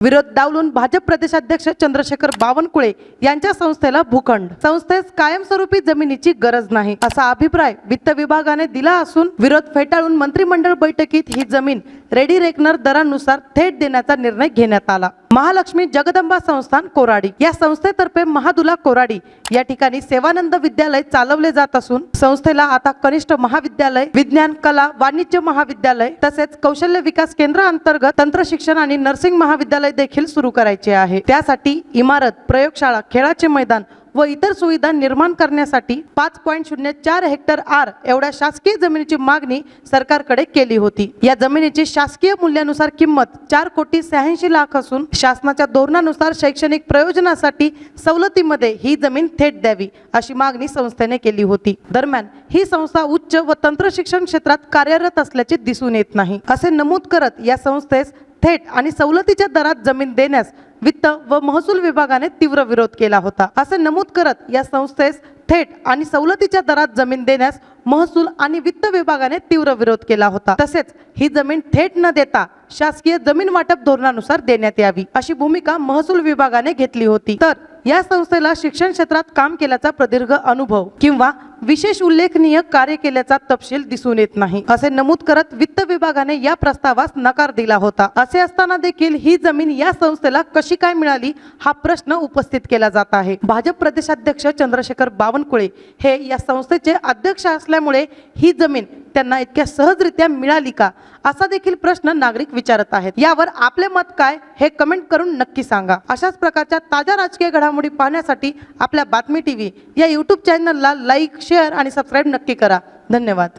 विरोध डावलून भाजप प्रदेशाध्यक्ष चंद्रशेखर बावनकुळे यांच्या संस्थेला भूखंड, संस्थेस कायमस्वरूपी जमिनीची गरज नाही असा अभिप्राय वित्त विभागाने दिला असून विरोध फेटाळून मंत्रिमंडळ बैठकीत ही जमीन रेडी रेकनर दरानुसार थेट देण्याचा निर्णय घेण्यात आला। महालक्ष्मी जगदंबा संस्थान कोराडी या संस्थेतर्फे महादुला कोराडी या ठिकाणी सेवानंद विद्यालय चालवले जात असून संस्थेला आता कनिष्ठ महाविद्यालय, विज्ञान, कला, वाणिज्य महाविद्यालय तसेच कौशल्य विकास केंद्र अंतर्गत तंत्र शिक्षण आणि नर्सिंग महाविद्यालय देखील सुरू करायचे आहे। त्यासाठी इमारत, प्रयोगशाळा, खेळाचे मैदान व इतर सुविधा निर्माण करण्यासाठी 5.04 हेक्टर आर एवढ्या शासकीय जमिनीची मागणी सरकारकडे केली होती। या जमिनीची शासकीय मूल्यानुसार किंमत 4,86,00,000 असून शासनाच्या धोरणानुसार शैक्षणिक प्रयोजनासाठी सवलतीमध्ये ही जमीन थेट द्यावी अशी मागणी संस्थेने केली होती। दरम्यान ही संस्था उच्च व तंत्र शिक्षण क्षेत्रात कार्यरत असल्याचे दिसून येत नाही असे नमूद करत या संस्थेस थेट आणि सवलतीच्या दरात जमीन देण्यास वित्त व महसूल विभागाने तीव्र विरोध केला होता। असे नमूद करत या संस्थेस थेट आणि सवलतीच्या दरात जमीन देण्यास महसूल आणि वित्त विभागाने तीव्र विरोध केला होता। तसेच ही जमीन थेट न देता शासकीय जमीन वाटप धोरणानुसार देण्यात यावी अशी भूमिका महसूल विभागाने घेतली होती। तर या संस्थेला शिक्षण क्षेत्रात काम केल्याचा प्रदीर्घ अनुभव किंवा विशेष उल्लेखनीय कार्य केल्याचा तपशील दिसून येत नाही असे नमूद करत वित्त विभागाने या प्रस्तावास नकार दिला होता। असे असताना देखील ही जमीन या संस्थेला कशी काय मिळाली हा प्रश्न उपस्थित केला जात आहे। भाजप प्रदेशाध्यक्ष चंद्रशेखर बावनकुळे हे या संस्थेचे अध्यक्ष असल्यामुळे ही जमीन त्यांना इतक्या सहजरित्या मिळाली का असा देखील प्रश्न नागरिक विचारत आहेत। यावर आपले मत काय हे कमेंट करून नक्की सांगा। अशाच प्रकारच्या ताज्या राजकीय घडामोडी पाहण्यासाठी आपल्या बातमी टीव्ही या YouTube चॅनलला लाईक, शेअर आणि सबस्क्राईब नक्की करा। धन्यवाद।